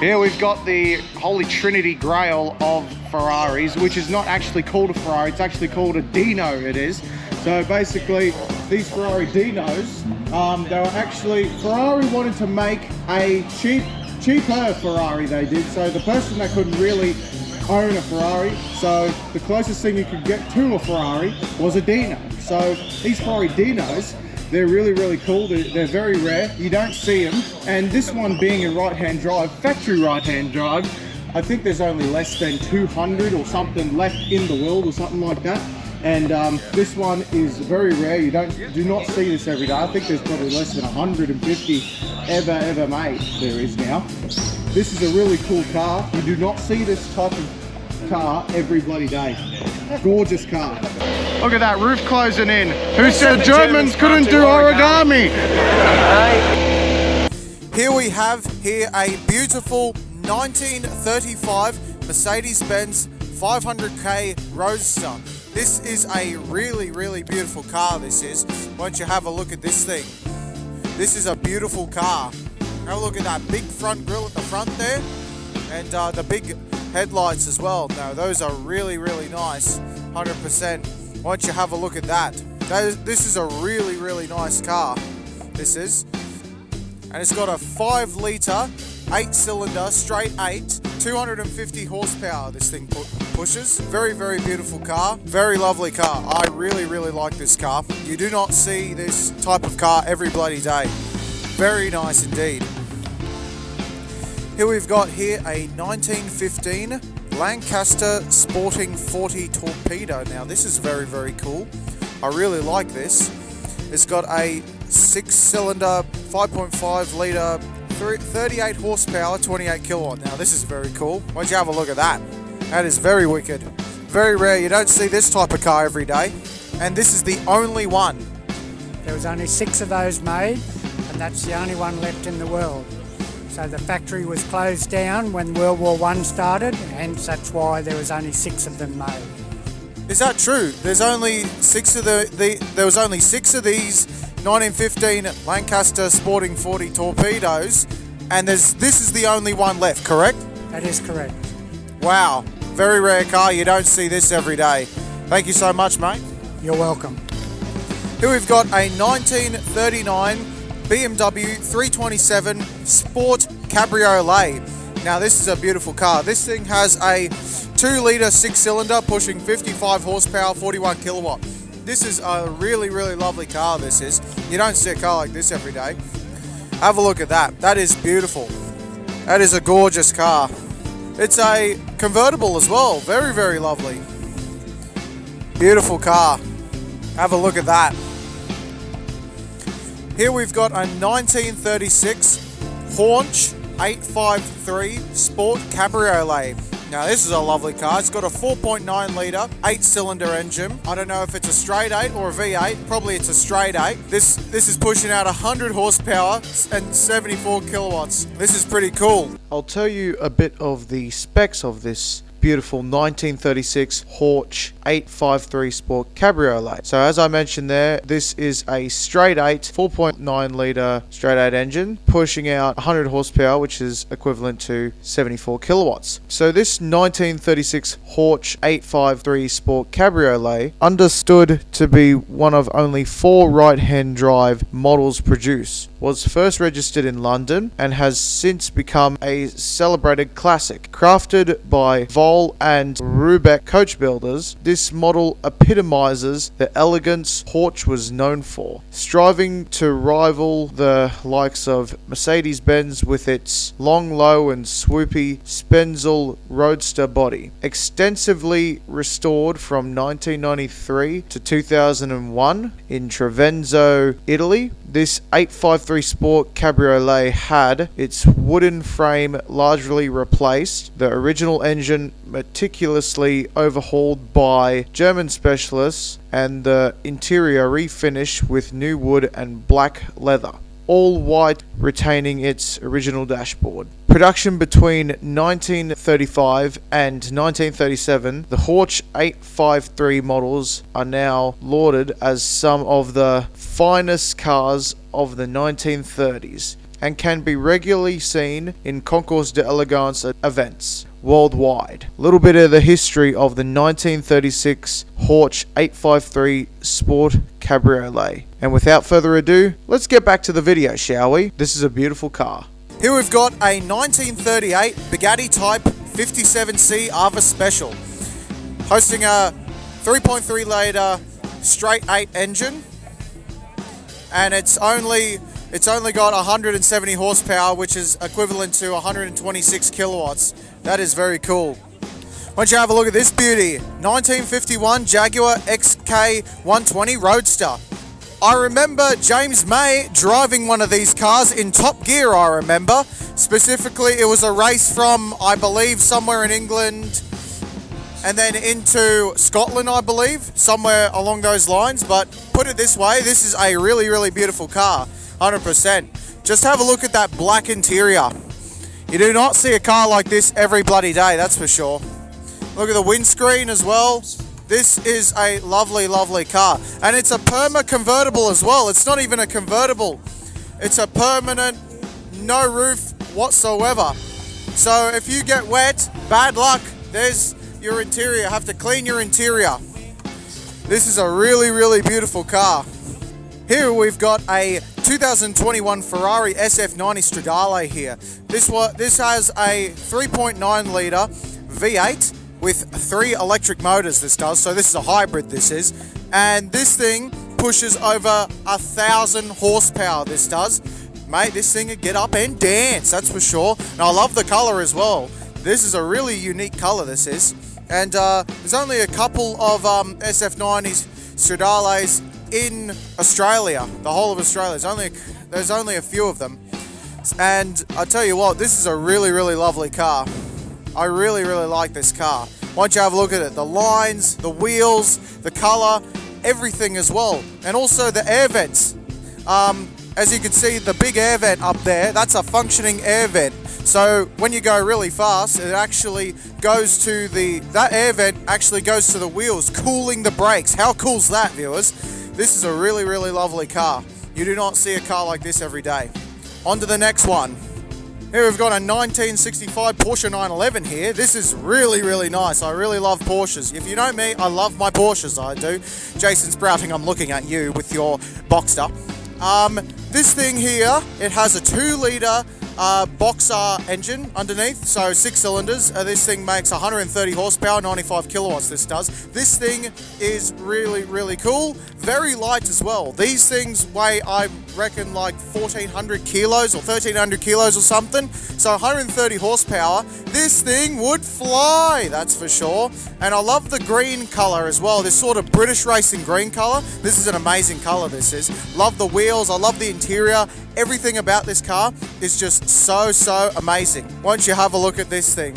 Here we've got the Holy Trinity Grail of Ferraris, which is not actually called a Ferrari, it's actually called a Dino, it is. So basically, these Ferrari Dinos, they were actually, Ferrari wanted to make a cheaper Ferrari, they did. So the person that couldn't really own a Ferrari, so the closest thing you could get to a Ferrari was a Dino. So these Ferrari Dinos, they're really cool. They're very rare. You don't see them. And this one being a right-hand drive, factory right-hand drive, I think there's only less than 200 or something left in the world or something like that. And this one is very rare. You do not see this every day. I think there's probably less than 150 ever made there is now. This is a really cool car. You do not see this type of car every bloody day. Gorgeous car. Look at that roof closing in. Who said Germans couldn't do origami? Here we have a beautiful 1935 Mercedes-Benz 500k Roadster. This is a really beautiful car, this is. Why don't you have a look at this thing? This is a beautiful car. Have a look at that big front grille at the front there. And the big headlights as well. Now those are really nice, 100%. Why don't you have a look at that? This is a really nice car. This is. And it's got a 5-litre, 8-cylinder, straight 8, 250 horsepower this thing pushes. Very beautiful car. Very lovely car. I really like this car. You do not see this type of car every bloody day. Very nice indeed. Here we've got a 1915 Lancaster Sporting 40 Torpedo. Now this is very cool. I really like this. It's got a 6-cylinder, 5.5 litre, 38 horsepower, 28 kilowatt. Now this is very cool. Why don't you have a look at that? That is very wicked. Very rare. You don't see this type of car every day. And this is the only one. There was only 6 of those made, and that's the only one left in the world. So the factory was closed down when World War I started, and that's why there was only 6 of them made. Is that true? There's only 6 of there was only 6 of these 1915 Lancaster Sporting 40 Torpedoes, and this is the only one left, correct? That is correct. Wow, very rare car. You don't see this every day. Thank you so much, mate. You're welcome. Here we've got a 1939 BMW 327 Sport Cabriolet. Now this is a beautiful car. This thing has a 2-litre 6-cylinder pushing 55 horsepower, 41 kilowatt. This is a really lovely car, this is. You don't see a car like this every day. Have a look at that. That is beautiful. That is a gorgeous car. It's a convertible as well. Very lovely. Beautiful car. Have a look at that. Here we've got a 1936 Haunch 853 Sport Cabriolet. Now this is a lovely car. It's got a 4.9 litre 8-cylinder engine. I don't know if it's a straight 8 or a V8. Probably it's a straight 8. This is pushing out 100 horsepower and 74 kilowatts. This is pretty cool. I'll tell you a bit of the specs of this beautiful 1936 Haunch 853 Sport Cabriolet. So as I mentioned there, this is a straight 8 4.9 litre straight 8 engine pushing out 100 horsepower, which is equivalent to 74 kilowatts. So this 1936 Haunch 853 Sport Cabriolet, understood to be one of only 4 right-hand drive models produced, was first registered in London and has since become a celebrated classic. Crafted by Vol and Rubeck coach builders, this model epitomizes the elegance Haunch was known for, striving to rival the likes of Mercedes-Benz with its long, low and swoopy Spenzel Roadster body. Extensively restored from 1993 to 2001 in Treviso, Italy, this 853 Sport Cabriolet had its wooden frame largely replaced, the original engine meticulously overhauled by German specialists, and the interior refinished with new wood and black leather, all white, retaining its original dashboard. Production between 1935 and 1937, the Haunch 853 models are now lauded as some of the finest cars of the 1930s. and can be regularly seen in Concours d'Elegance events worldwide. A little bit of the history of the 1936 Porsche 853 Sport Cabriolet. And without further ado, let's get back to the video, shall we? This is a beautiful car. Here we've got a 1938 Bugatti Type 57C Ava Special, hosting a 3.3 litre straight 8 engine, and it's only got 170 horsepower, which is equivalent to 126 kilowatts. That is very cool. Why don't you have a look at this beauty? 1951 Jaguar XK120 Roadster. I remember James May driving one of these cars in Top Gear, I remember. Specifically, it was a race from, I believe, somewhere in England and then into Scotland, I believe, somewhere along those lines. But put it this way, this is a really, really beautiful car, 100%. Just have a look at that black interior. You do not see a car like this every bloody day, that's for sure. Look at the windscreen as well. This is a lovely, lovely car. And it's a perma convertible as well. It's not even a convertible. It's a permanent, no roof whatsoever. So if you get wet, bad luck. There's your interior. Have to clean your interior. This is a really, really beautiful car. Here we've got a 2021 Ferrari SF90 Stradale here. This has a 3.9 litre V8 with 3 electric motors, this does. So this is a hybrid, this is. And this thing pushes over 1,000 horsepower, this does. Mate, this thing can get up and dance, that's for sure. And I love the colour as well. This is a really unique colour, this is. And there's only a couple of SF90s Stradales in Australia, the whole of Australia. There's only a few of them. And I tell you what, this is a really, really lovely car. I really, really like this car. Why don't you have a look at it? The lines, the wheels, the colour, everything as well. And also the air vents. As you can see, the big air vent up there, that's a functioning air vent. So when you go really fast, it actually goes to that air vent actually goes to the wheels, cooling the brakes. How cool's that, viewers? This is a really, really lovely car. You do not see a car like this every day. On to the next one. Here we've got a 1965 Porsche 911 here. This is really, really nice. I really love Porsches. If you know me, I love my Porsches, I do. Jason Sprouting, I'm looking at you with your Boxster. This thing here, it has a 2-litre Boxer engine underneath, so 6 cylinders. This thing makes 130 horsepower, 95 kilowatts this does. This thing is really, really cool. Very light as well. These things weigh, I reckon, like 1,400 kilos or 1,300 kilos or something. So 130 horsepower. This thing would fly, that's for sure. And I love the green colour as well. This sort of British racing green colour. This is an amazing colour, this is. Love the wheels. I love the interior. Everything about this car is just so amazing. Why don't you have a look at this thing?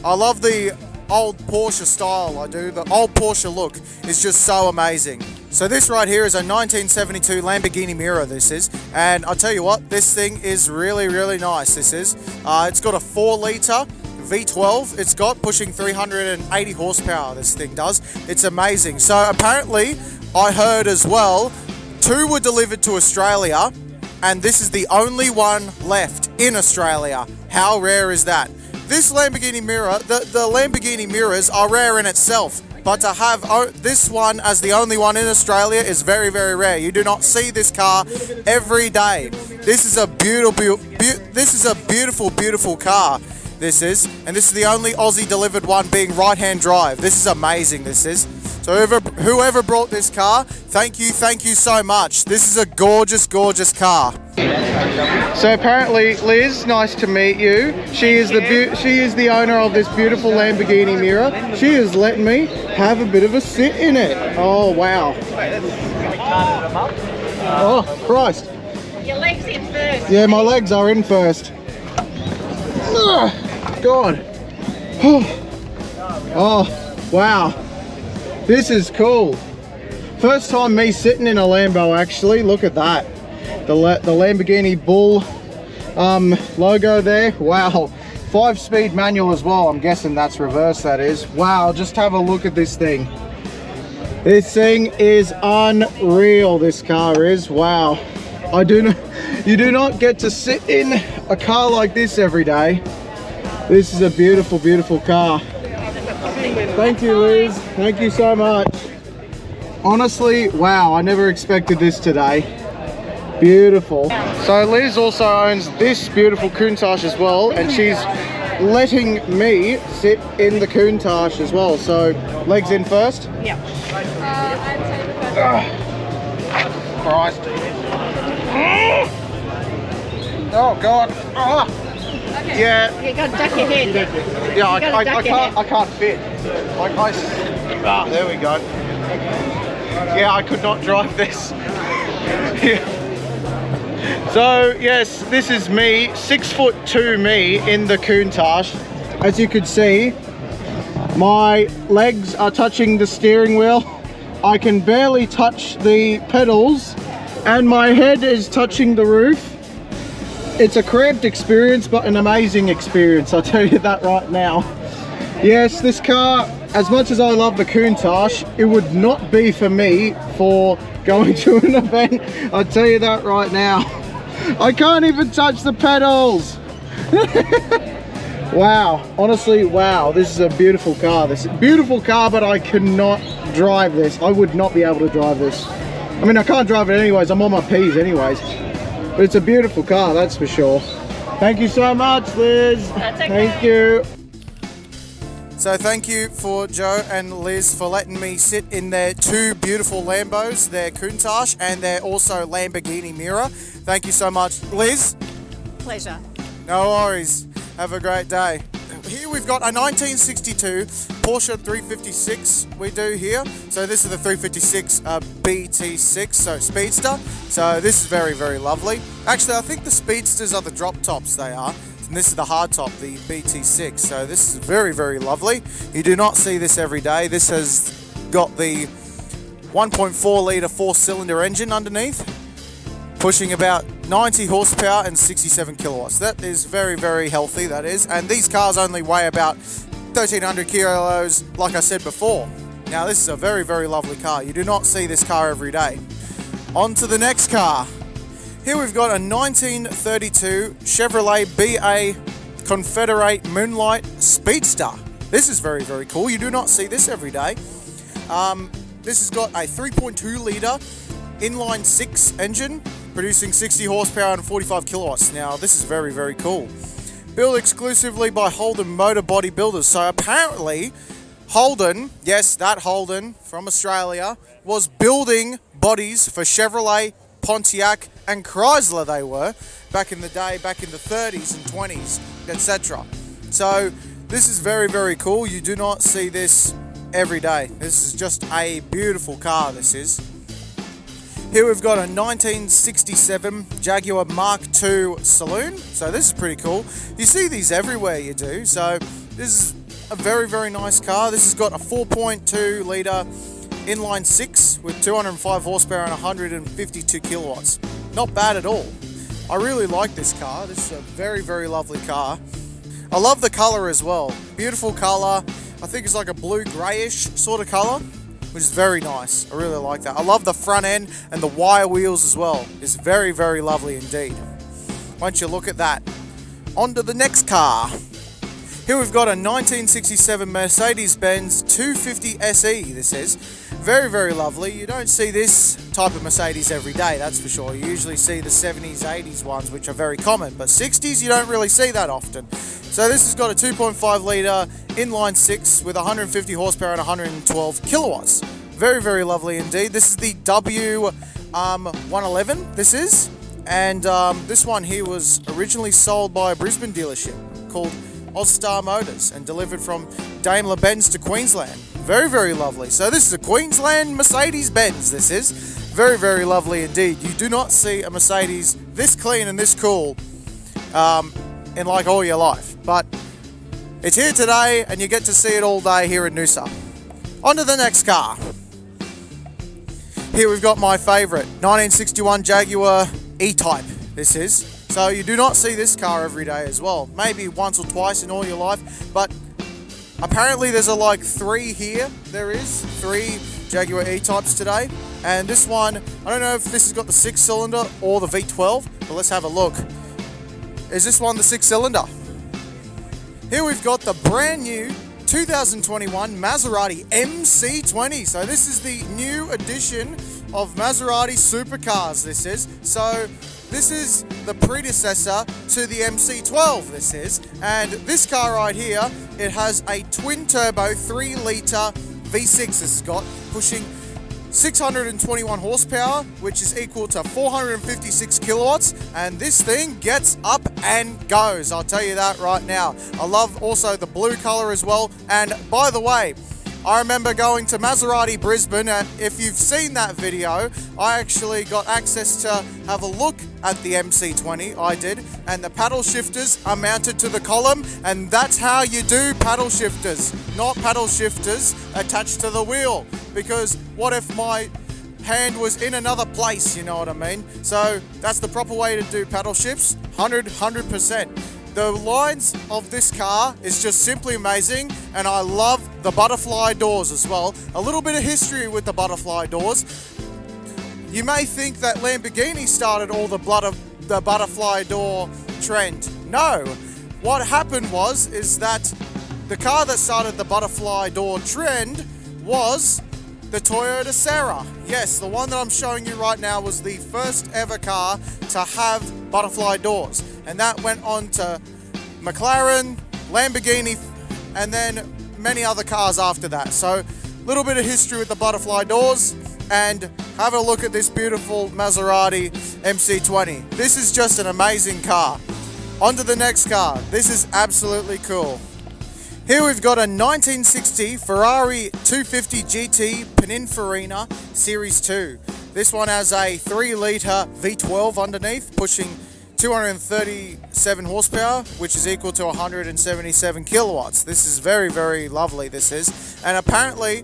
I love the old Porsche style, I do. The old Porsche look is just so amazing. So this right here is a 1972 Lamborghini Miura, this is. And I'll tell you what, this thing is really, really nice, this is. It's got a 4-litre V12, it's got pushing 380 horsepower, this thing does. It's amazing. So apparently, I heard as well, 2 were delivered to Australia, and this is the only one left in Australia. How rare is that? This Lamborghini Miura, the Lamborghini Miuras are rare in itself, but to have this one as the only one in Australia is very, very rare. You do not see this car every day. This is a beautiful, beautiful car. This is, and this is the only Aussie delivered one being right-hand drive. This is amazing, this is. So whoever brought this car, thank you so much. This is a gorgeous, gorgeous car. So apparently, Liz, nice to meet you. She is the owner of this beautiful Lamborghini Miura. She is letting me have a bit of a sit in it. Oh wow! Oh Christ! Your legs in first. Yeah, my legs are in first. Ugh, God. Oh wow! This is cool. First time me sitting in a Lambo actually. Look at that. The Lamborghini Bull logo there. Wow. 5-speed manual as well. I'm guessing that's reverse, that is. Wow, just have a look at this thing. This thing is unreal, this car is. Wow. I do not, You do not get to sit in a car like this every day. This is a beautiful, beautiful car. Thank you, Liz. Thank you so much. Honestly, wow, I never expected this today. Beautiful. So Liz also owns this beautiful Countach as well, and she's letting me sit in the Countach as well. So legs in first. Yeah. Christ. Oh God. Oh. Yeah. You got to duck your head. Yeah, I can't fit. There we go. Yeah, I could not drive this. Yeah. So yes, this is me, 6'2" me in the Countach. As you can see, my legs are touching the steering wheel. I can barely touch the pedals, and my head is touching the roof. It's a cramped experience, but an amazing experience, I'll tell you that right now. Yes, this car, as much as I love the Countach, it would not be for me for going to an event. I'll tell you that right now. I can't even touch the pedals. Wow, honestly, wow, this is a beautiful car. This is a beautiful car, but I cannot drive this. I would not be able to drive this. I mean, I can't drive it anyways. I'm on my P's anyways. But it's a beautiful car, that's for sure. Thank you so much, Liz. That's okay. Thank you. So thank you for Joe and Liz for letting me sit in their two beautiful Lambos, their Countach and their also Lamborghini Miura. Thank you so much, Liz. Pleasure. No worries. Have a great day. Here we've got a 1962 Porsche 356 we do here. So this is the 356 BT6, so Speedster. So this is very, very lovely. Actually, I think the Speedsters are the drop tops they are. And this is the hard top, the BT6. So this is very, very lovely. You do not see this every day. This has got the 1.4 litre 4-cylinder engine underneath, pushing about 90 horsepower and 67 kilowatts. That is very, very healthy, that is. And these cars only weigh about 1,300 kilos, like I said before. Now, this is a very, very lovely car. You do not see this car every day. On to the next car. Here we've got a 1932 Chevrolet BA Confederate Moonlight Speedster. This is very, very cool. You do not see this every day. This has got a 3.2 litre inline 6 engine, producing 60 horsepower and 45 kilowatts. Now, this is very, very cool. Built exclusively by Holden Motor Body Builders. So apparently, Holden, yes, that Holden from Australia, was building bodies for Chevrolet, Pontiac and Chrysler they were back in the day, back in the 30s and 20s, etc. So this is very, very cool. You do not see this every day. This is just a beautiful car, this is. Here we've got a 1967 Jaguar Mark II Saloon. So this is pretty cool. You see these everywhere, you do. So this is a very, very nice car. This has got a 4.2 litre inline 6 with 205 horsepower and 152 kilowatts. Not bad at all. I really like this car. This is a very, very lovely car. I love the colour as well. Beautiful colour. I think it's like a blue greyish sort of colour, which is very nice. I really like that. I love the front end and the wire wheels as well. It's very, very lovely indeed. Once you look at that. On to the next car. Here we've got a 1967 Mercedes-Benz 250 SE, this is. Very, very lovely. You don't see this type of Mercedes every day, that's for sure. You usually see the 70s, 80s ones, which are very common, but 60s you don't really see that often. So this has got a 2.5 litre inline 6 with 150 horsepower and 112 kilowatts. Very, very lovely indeed. This is the W111, this is. And this one here was originally sold by a Brisbane dealership called Ozstar Motors and delivered from Daimler-Benz to Queensland. Very, very lovely. So this is a Queensland Mercedes-Benz, this is. Very, very lovely indeed. You do not see a Mercedes this clean and this cool in like all your life. But it's here today and you get to see it all day here in Noosa. On to the next car. Here we've got my favourite, 1961 Jaguar E-Type, this is. So you do not see this car every day as well. Maybe once or twice in all your life, but apparently there's like 3 here. There is 3 Jaguar E-Types today. And this one, I don't know if this has got the 6-cylinder or the V12, but let's have a look. Is this one the 6-cylinder? Here we've got the brand new 2021 Maserati MC20. So this is the new edition of Maserati supercars, this is. So this is the predecessor to the MC12, this is. And this car right here, it has a twin-turbo 3-litre V6 this has got, pushing 621 horsepower, which is equal to 456 kilowatts, and this thing gets up and goes, I'll tell you that right now. I love also the blue color as well. And by the way, I remember going to Maserati Brisbane, and if you've seen that video, I actually got access to have a look at the MC20, I did, and the paddle shifters are mounted to the column, and that's how you do paddle shifters, not paddle shifters attached to the wheel, because what if my hand was in another place, you know what I mean? So that's the proper way to do paddle shifts, 100%. The lines of this car is just simply amazing, and I love the butterfly doors as well. A little bit of history with the butterfly doors. You may think that Lamborghini started all the butterfly door trend. No, what happened is that the car that started the butterfly door trend was the Toyota Serra. Yes, the one that I'm showing you right now was the first ever car to have butterfly doors. And that went on to McLaren, Lamborghini, and then many other cars after that. So, a little bit of history with the butterfly doors, and have a look at this beautiful Maserati MC20. This is just an amazing car. On to the next car. This is absolutely cool. Here we've got a 1960 Ferrari 250 GT Pininfarina Series 2. This one has a 3-litre V12 underneath, pushing 237 horsepower, which is equal to 177 kilowatts. This is very, very lovely, this is. And apparently,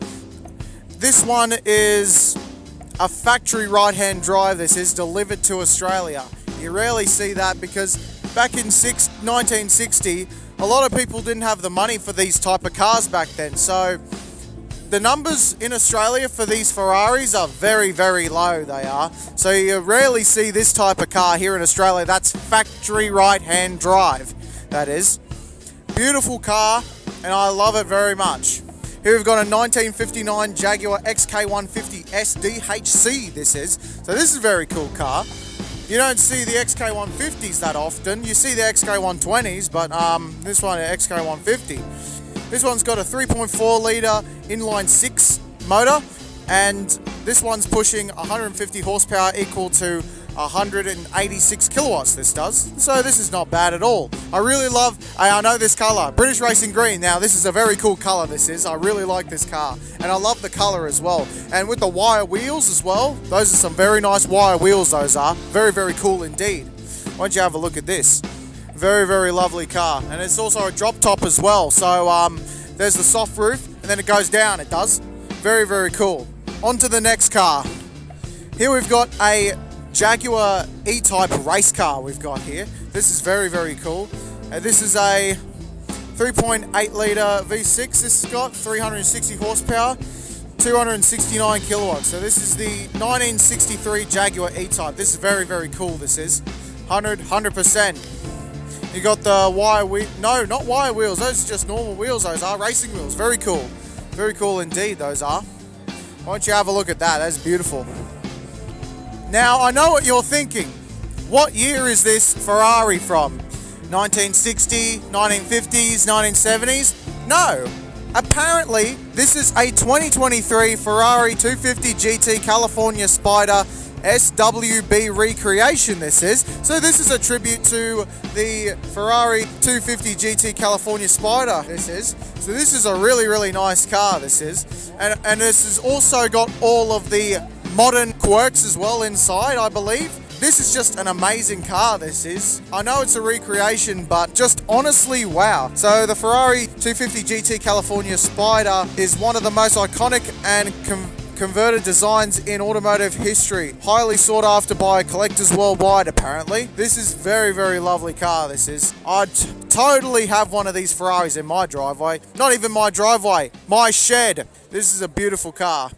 this one is a factory right-hand drive, this is, delivered to Australia. You rarely see that because back in 1960, a lot of people didn't have the money for these type of cars back then. So the numbers in Australia for these Ferraris are very, very low, they are. So you rarely see this type of car here in Australia. That's factory right-hand drive, that is. Beautiful car, and I love it very much. Here we've got a 1959 Jaguar XK150 SDHC, this is. So this is a very cool car. You don't see the XK150s that often. You see the XK120s, but this one, XK150. This one's got a 3.4 litre inline 6 motor, and this one's pushing 150 horsepower, equal to 186 kilowatts, this does. So this is not bad at all. I really love, I know this colour, British Racing Green. Now this is a very cool colour, this is. I really like this car, and I love the colour as well. And with the wire wheels as well, those are some very nice wire wheels, those are. Very, very cool indeed. Why don't you have a look at this? Very, very lovely car. And it's also a drop top as well. So there's the soft roof, and then it goes down, it does. Very, very cool. On to the next car. Here we've got a Jaguar E-Type race car we've got here. This is very, very cool. This is a 3.8 litre V6 this has got, 360 horsepower, 269 kilowatts. So this is the 1963 Jaguar E-Type. This is very, very cool, this is. 100%. You got the wire wheel, no, not wire wheels, those are just normal wheels, those are racing wheels. Very cool. Very cool indeed, those are. Why don't you have a look at that? That's beautiful. Now, I know what you're thinking. What year is this Ferrari from? 1960, 1950s, 1970s? No. Apparently, this is a 2023 Ferrari 250 GT California Spider SWB recreation, this is. So this is a tribute to the Ferrari 250 GT California Spider, this is. So this is a really, really nice car, this is. And this has also got all of the modern quirks as well inside, I believe. This is just an amazing car, this is. I know it's a recreation, but just honestly, wow. So the Ferrari 250 GT California Spider is one of the most iconic and converted designs in automotive history. Highly sought after by collectors worldwide, apparently. This is very, very lovely car, this is. I'd totally have one of these Ferraris in my driveway. Not even my driveway, my shed. This is a beautiful car.